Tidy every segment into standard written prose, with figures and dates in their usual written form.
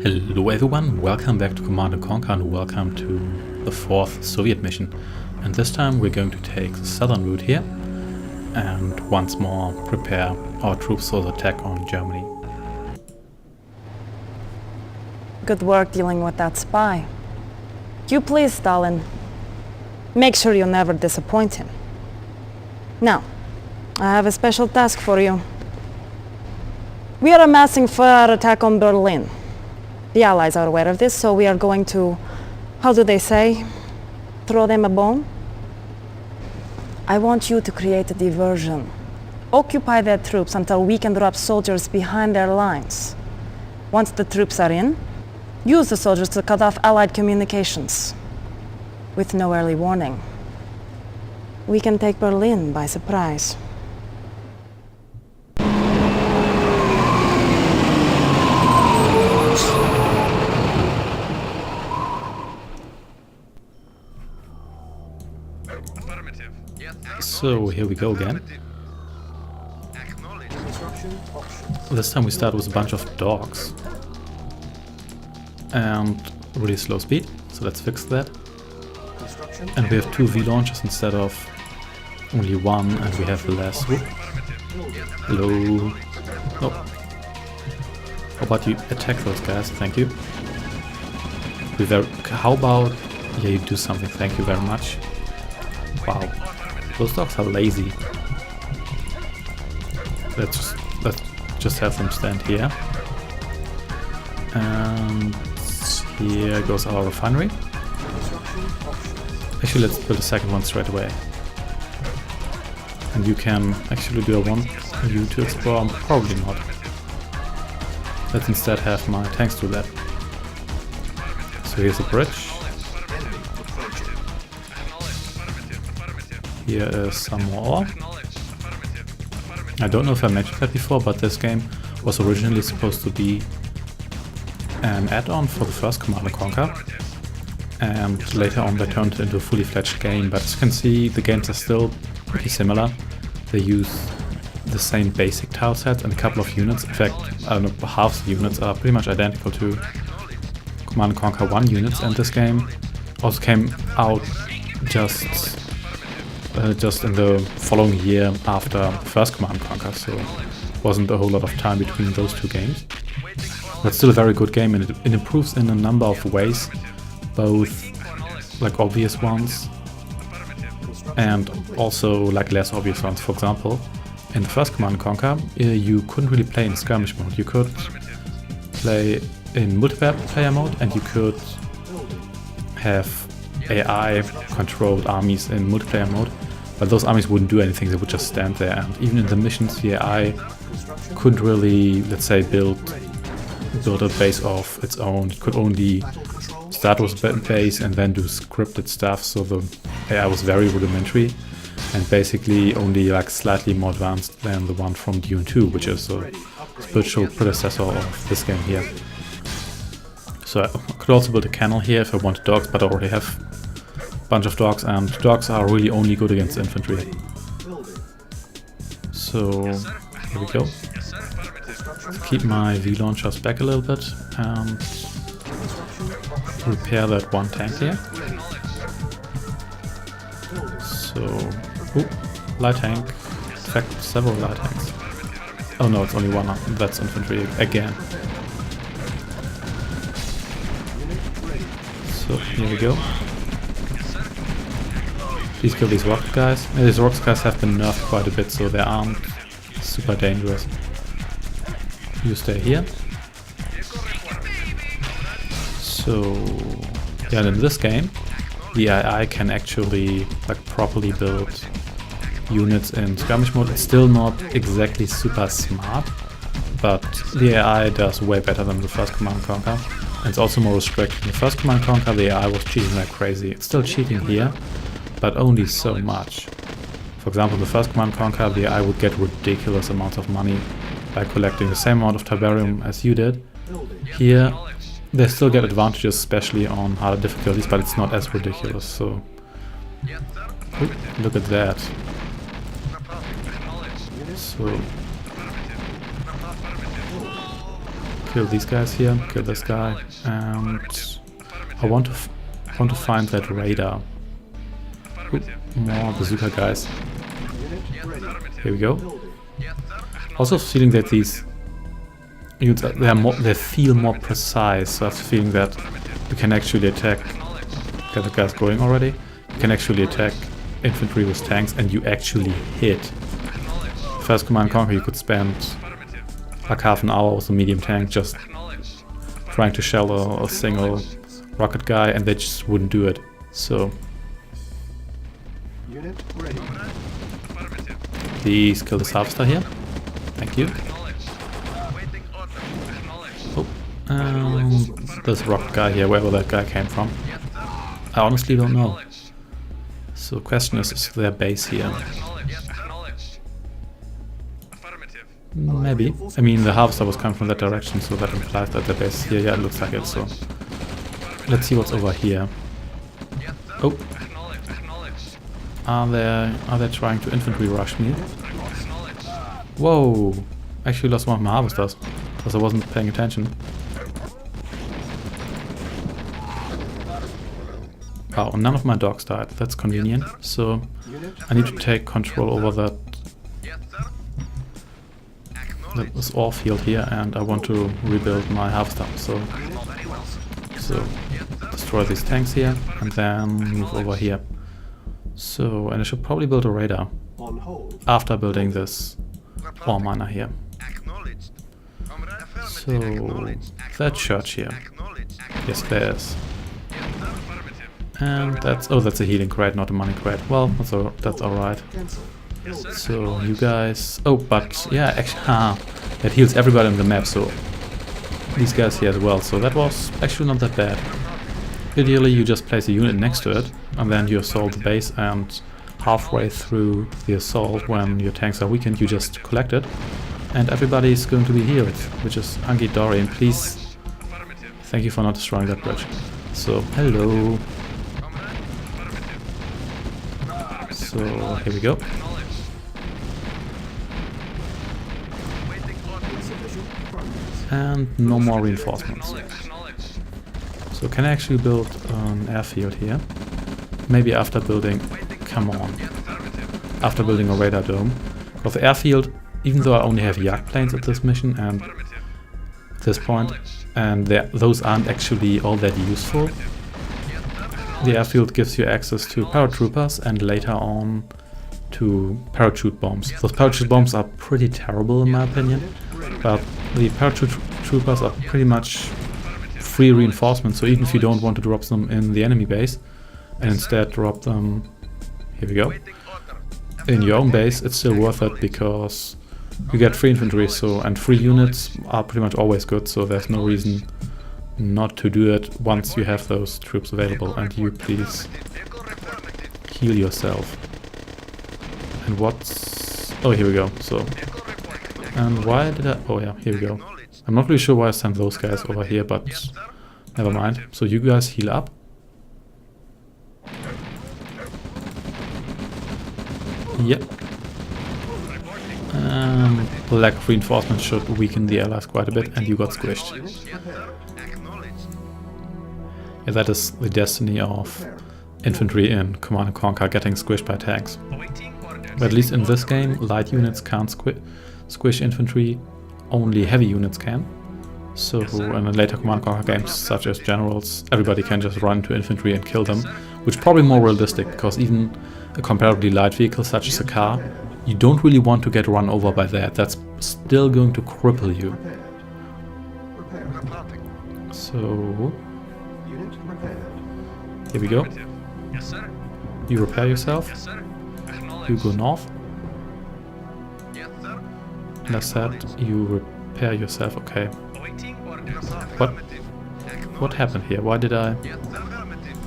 Hello everyone, welcome back to Command & Conquer and welcome to the 4th Soviet mission. And this time we're going to take the southern route here and once more prepare our troops for the attack on Germany. Good work dealing with that spy. You please, Stalin. Make sure you never disappoint him. Now, I have a special task for you. We are amassing for our attack on Berlin. The Allies are aware of this, so we are going to, how do they say, throw them a bone? I want you to create a diversion. Occupy their troops until we can drop soldiers behind their lines. Once the troops are in, use the soldiers to cut off Allied communications. With no early warning. We can take Berlin by surprise. So here we go again. This time we start with a bunch of dogs and really slow speed, so let's fix that. And we have 2 V launchers instead of only 1, and we have less. Hello. No. How about you attack those guys? Thank you. How about you do something? Thank you very much. Wow. Those dogs are lazy. Let's just have them stand here. And here goes our refinery. Actually, let's build a second one straight away. And you can actually do a want you to explore, probably not. Let's instead have my tanks do that. So here's a bridge. Here is some more ore. I don't know if I mentioned that before, but this game was originally supposed to be an add-on for the first Command & Conquer. And later on they turned it into a fully fledged game, but as you can see the games are still pretty similar. They use the same basic tile sets and a couple of units. In fact, I don't know, half the units are pretty much identical to Command & Conquer 1 units, and this game also came out just in the following year after the first Command & Conquer, so wasn't a whole lot of time between those 2 games. But still a very good game, and it improves in a number of ways, both like obvious ones and also like less obvious ones. For example, in the first Command & Conquer you couldn't really play in skirmish mode. You could play in multiplayer mode and you could have AI controlled armies in multiplayer mode, but those armies wouldn't do anything, they would just stand there, and even in the missions the AI couldn't really, let's say, build a base of its own. It could only start with a base and then do scripted stuff, so the AI was very rudimentary and basically only like slightly more advanced than the one from Dune 2, which is a spiritual predecessor of this game here. So I could also build a kennel here if I wanted dogs, but I already have a bunch of dogs, and dogs are really only good against infantry. So here we go. Keep my V launchers back a little bit and repair that one tank here. So, light tank. In fact, several light tanks. Oh no, it's only one. That's infantry again. So here we go. Please kill these rocket guys. These rocket guys have been nerfed quite a bit, so they aren't super dangerous. You stay here. So yeah, in this game the AI can actually like properly build units in skirmish mode. It's still not exactly super smart, but the AI does way better than the first Command & Conquer. And it's also more restricted. In the first Command & Conquer the AI was cheating like crazy. It's still cheating here, but only so much. For example, in the first Command & Conquer the AI would get ridiculous amounts of money by collecting the same amount of Tiberium as you did. Here they still get advantages, especially on harder difficulties, but it's not as ridiculous, so... Look at that. So Kill these guys here, kill this guy, and I want to find that radar. Ooh, more bazooka guys. Here we go. Also feeling that these units they feel more precise. So I have the feeling that you can actually attack. Get the guys going already. You can actually attack infantry with tanks, and you actually hit. First Command & Conquer, you could spend like half an hour with a medium tank just trying to shell a single rocket guy, and they just wouldn't do it. So please kill this harvester here. Thank you. Oh, there's a rocket guy here, wherever that guy came from. I honestly don't know. So the question is there a base here? Maybe. I mean, the harvester was coming from that direction, so that implies that the base is here. Yeah, it looks like it, so let's see what's over here. Oh. Are they trying to infantry rush me? Whoa! Actually lost one of my harvesters, because I wasn't paying attention. Wow, none of my dogs died. That's convenient. So I need to take control over this ore field here, and I want to rebuild my harvester. So destroy these tanks here, and then move over here. So, and I should probably build a radar after building this ore miner here. So, that church here. Yes, there is. And that's a healing crate, not a money crate. Well, that's alright. So, you guys... Oh, but, yeah, actually, that heals everybody on the map, so these guys here as well. So that was actually not that bad. Ideally, you just place a unit next to it, and then you assault the base, and halfway through the assault, when your tanks are weakened, you just collect it, and everybody is going to be healed, which is hunky-dory. And please, thank you for not destroying that bridge. So, hello. So, here we go. And no more reinforcements. So can I actually build an airfield here? Maybe after building... Come on. After building a radar dome. Because the airfield, even though I only have Yak planes at this mission and at this point, and those aren't actually all that useful, the airfield gives you access to paratroopers and later on to parachute bombs. Those parachute bombs are pretty terrible in my opinion, but the parachute troopers are pretty much free reinforcements, so even if you don't want to drop them in the enemy base and instead drop them, here we go, in your own base, it's still worth it because you get free infantry, so, and free units are pretty much always good, so there's no reason not to do it once you have those troops available. And you please heal yourself. And what's... Oh, here we go. So, and why did I... Oh yeah, here we go. I'm not really sure why I sent those guys over here, but never mind. So you guys heal up. Yep. The lack of reinforcement should weaken the allies quite a bit, and you got squished. Yeah, that is the destiny of infantry in Command & Conquer, getting squished by tanks. But at least in this game, light units can't squish infantry, only heavy units can. So in later Command & Conquer games, such as Generals, everybody can just run into infantry and kill them, which is probably more realistic, because even a comparably light vehicle such as a car, you don't really want to get run over by that. That's still going to cripple you. So... Here we go. You repair yourself. You go north. And I said you repair yourself. Okay. What happened here? Why did I...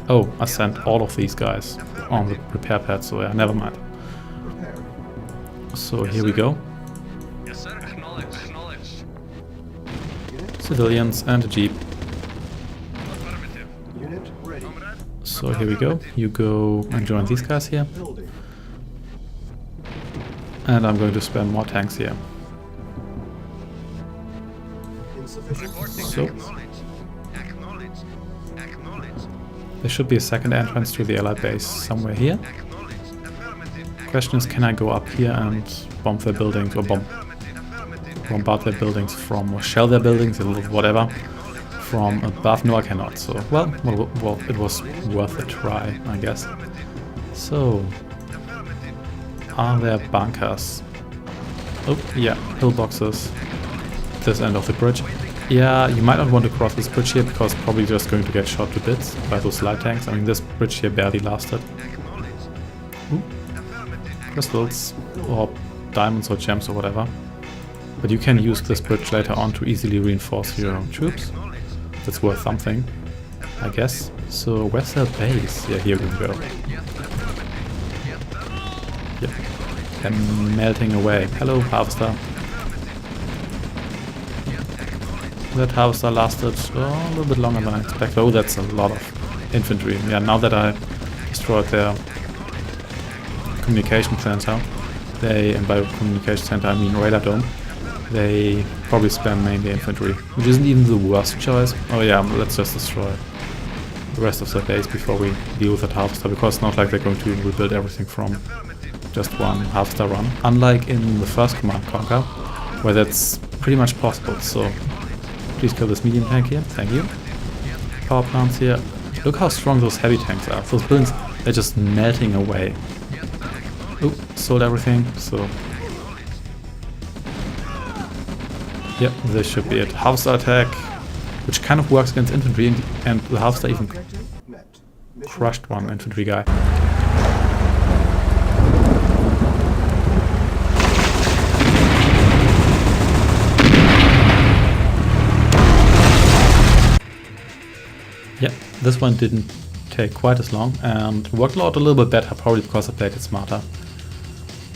Oh, I sent all of these guys on the repair pad, so yeah, never mind. So here we go. Civilians and a jeep. So here we go. You go and join these guys here. And I'm going to spam more tanks here. So there should be a second entrance to the Allied base somewhere here. Question is, can I go up here and bomb their buildings, or bombard their buildings from, or shell their buildings, or whatever, from above? No, I cannot. So, well, it was worth a try, I guess. So, are there bunkers? Oh, yeah, pillboxes. This end of the bridge. Yeah, you might not want to cross this bridge here because probably just going to get shot to bits by those light tanks. I mean, this bridge here barely lasted. Ooh. Crystals or diamonds or gems or whatever. But you can use this bridge later on to easily reinforce your own troops. That's worth something, I guess. So where's their base? Yeah, here we go. Yep. And melting away. Hello, Harvester. That harvester lasted a little bit longer than I expected. Oh, that's a lot of infantry. Yeah, now that I destroyed their communication center, and by communication center I mean radar dome, they probably spam mainly infantry, which isn't even the worst choice. Oh yeah, let's just destroy the rest of the base before we deal with that harvester, because it's not like they're going to rebuild everything from just one harvester run, unlike in the first Command & Conquer, where that's pretty much possible. So please kill this medium tank here, thank you. Power plants here. Look how strong those heavy tanks are. Those buildings, they're just melting away. Oh, sold everything, so... Yep, this should be it. Harvester attack, which kind of works against infantry, and the harvester even crushed one infantry guy. Yeah, this one didn't take quite as long and worked out a little bit better, probably because I played it smarter.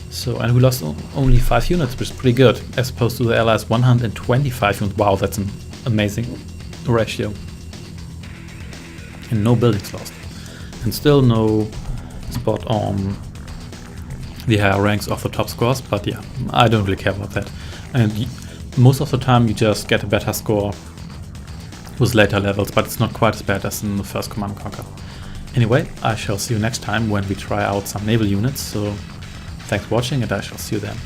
So, and we lost only 5 units, which is pretty good, as opposed to the Allies 125 units. Wow, that's an amazing ratio. And no buildings lost. And still no spot on the higher ranks of the top scores, but yeah, I don't really care about that. And most of the time you just get a better score with later levels, but it's not quite as bad as in the first Command & Conquer. Anyway, I shall see you next time when we try out some naval units, so thanks for watching and I shall see you then.